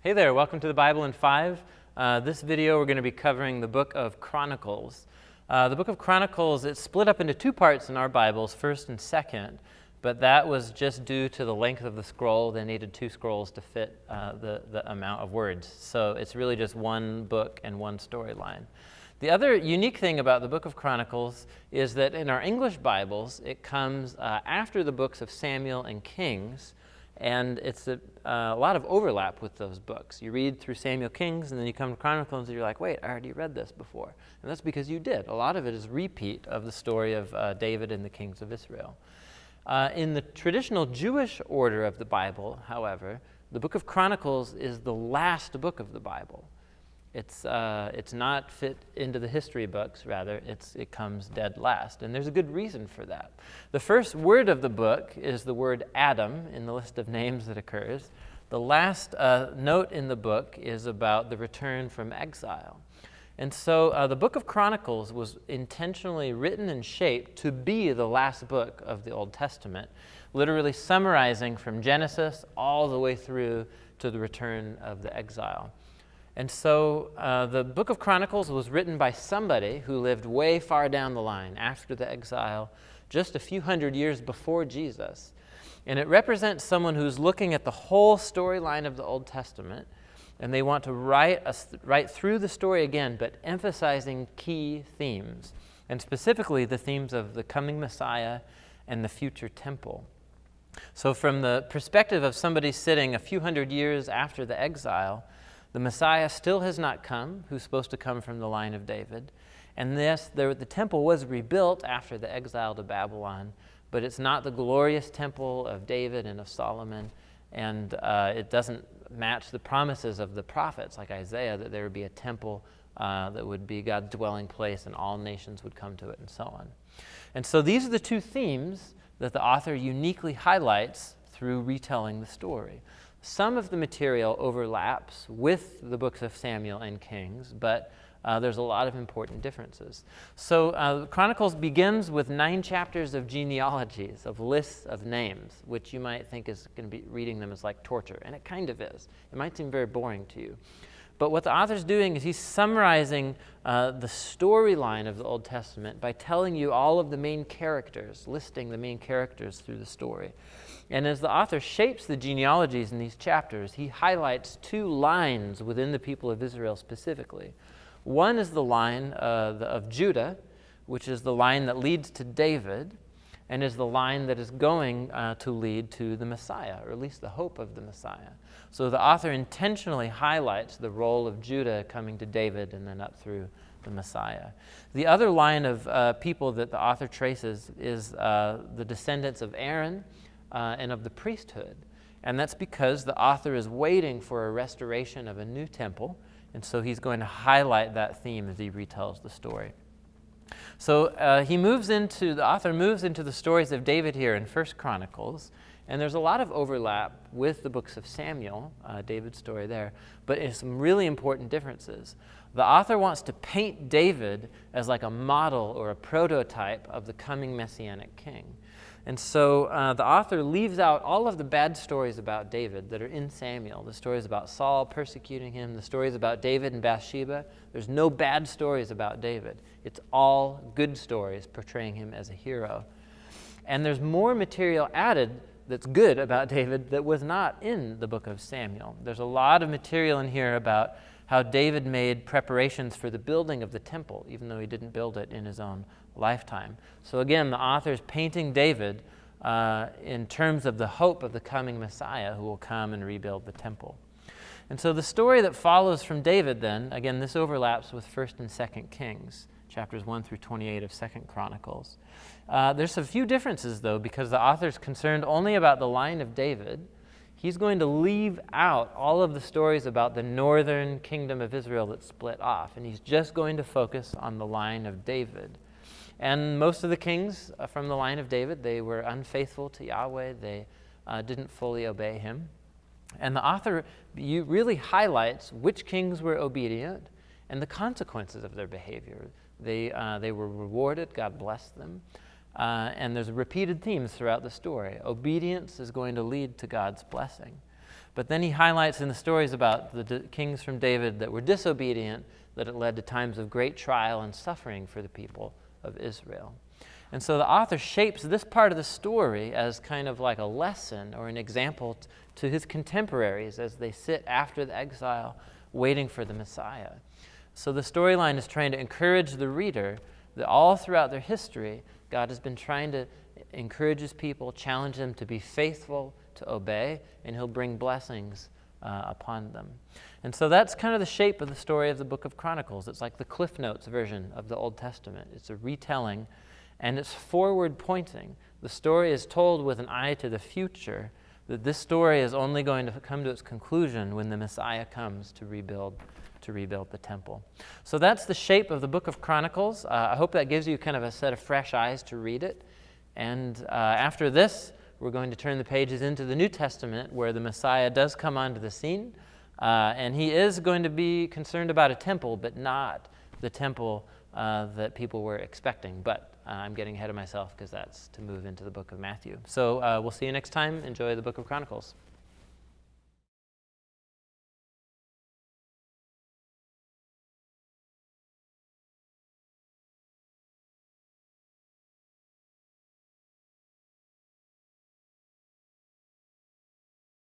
Hey there, welcome to the Bible in 5. This video we're going to be covering the book of Chronicles. The book of Chronicles, it's split up into two parts in our Bibles, first and second, but that was just due to the length of the scroll. They needed two scrolls to fit the amount of words. So it's really just one book and one storyline. The other unique thing about the book of Chronicles is that in our English Bibles, it comes after the books of Samuel and Kings, and it's a lot of overlap with those books. You read through Samuel, Kings, and then you come to Chronicles, and you're like, wait, I already read this before. And that's because you did. A lot of it is repeat of the story of David and the kings of Israel. In the traditional Jewish order of the Bible, however, the book of Chronicles is the last book of the Bible. It's not fit into the history books, rather, it comes dead last. And there's a good reason for that. The first word of the book is the word Adam in the list of names that occurs. The last note in the book is about the return from exile. And so the book of Chronicles was intentionally written and shaped to be the last book of the Old Testament, literally summarizing from Genesis all the way through to the return of the exile. And so the book of Chronicles was written by somebody who lived way far down the line after the exile, just a few hundred years before Jesus. And it represents someone who's looking at the whole storyline of the Old Testament, and they want to write through the story again, but emphasizing key themes, and specifically the themes of the coming Messiah and the future temple. So from the perspective of somebody sitting a few hundred years after the exile, the Messiah still has not come, who's supposed to come from the line of David. And yes, the temple was rebuilt after the exile to Babylon, but it's not the glorious temple of David and of Solomon, and it doesn't match the promises of the prophets like Isaiah that there would be a temple that would be God's dwelling place and all nations would come to it and so on. And so these are the two themes that the author uniquely highlights through retelling the story. Some of the material overlaps with the books of Samuel and Kings, but there's a lot of important differences. So Chronicles begins with 9 chapters of genealogies, of lists of names, which you might think is going to be reading them as like torture, and it kind of is. It might seem very boring to you. But what the author's doing is he's summarizing the storyline of the Old Testament by telling you all of the main characters, listing the main characters through the story. And as the author shapes the genealogies in these chapters, he highlights 2 lines within the people of Israel specifically. One is the line of Judah, which is the line that leads to David, and is the line that is going to lead to the Messiah, or at least the hope of the Messiah. So the author intentionally highlights the role of Judah coming to David and then up through the Messiah. The other line of people that the author traces is the descendants of Aaron and of the priesthood. And that's because the author is waiting for a restoration of a new temple, and so he's going to highlight that theme as he retells the story. So the author moves into the stories of David here in 1 Chronicles, and there's a lot of overlap with the books of Samuel, David's story there, but it's some really important differences. The author wants to paint David as like a model or a prototype of the coming Messianic king. And so the author leaves out all of the bad stories about David that are in Samuel, the stories about Saul persecuting him, the stories about David and Bathsheba. There's no bad stories about David. It's all good stories portraying him as a hero. And there's more material added that's good about David that was not in the book of Samuel. There's a lot of material in here about how David made preparations for the building of the temple, even though he didn't build it in his own lifetime. So again, the author is painting David in terms of the hope of the coming Messiah who will come and rebuild the temple. And so the story that follows from David then, again, this overlaps with 1st and 2nd Kings, chapters 1 through 28 of 2nd Chronicles. There's a few differences, though, because the author's concerned only about the line of David. He's going to leave out all of the stories about the northern kingdom of Israel that split off, and he's just going to focus on the line of David. And most of the kings from the line of David, they were unfaithful to Yahweh. They didn't fully obey him. And the author really highlights which kings were obedient and the consequences of their behavior. They were rewarded. God blessed them. And there's repeated themes throughout the story. Obedience is going to lead to God's blessing. But then he highlights in the stories about the kings from David that were disobedient, that it led to times of great trial and suffering for the people of Israel. And so the author shapes this part of the story as kind of like a lesson or an example to his contemporaries as they sit after the exile waiting for the Messiah. So the storyline is trying to encourage the reader that all throughout their history, God has been trying to encourage his people, challenge them to be faithful, to obey, and he'll bring blessings upon them. And so that's kind of the shape of the story of the book of Chronicles. It's like the Cliff Notes version of the Old Testament. It's a retelling, and it's forward pointing. The story is told with an eye to the future, that this story is only going to come to its conclusion when the Messiah comes to rebuild the temple. So that's the shape of the book of Chronicles. I hope that gives you kind of a set of fresh eyes to read it. And after this, we're going to turn the pages into the New Testament, where the Messiah does come onto the scene. And he is going to be concerned about a temple, but not the temple that people were expecting. But I'm getting ahead of myself because that's to move into the book of Matthew. So we'll see you next time. Enjoy the book of Chronicles.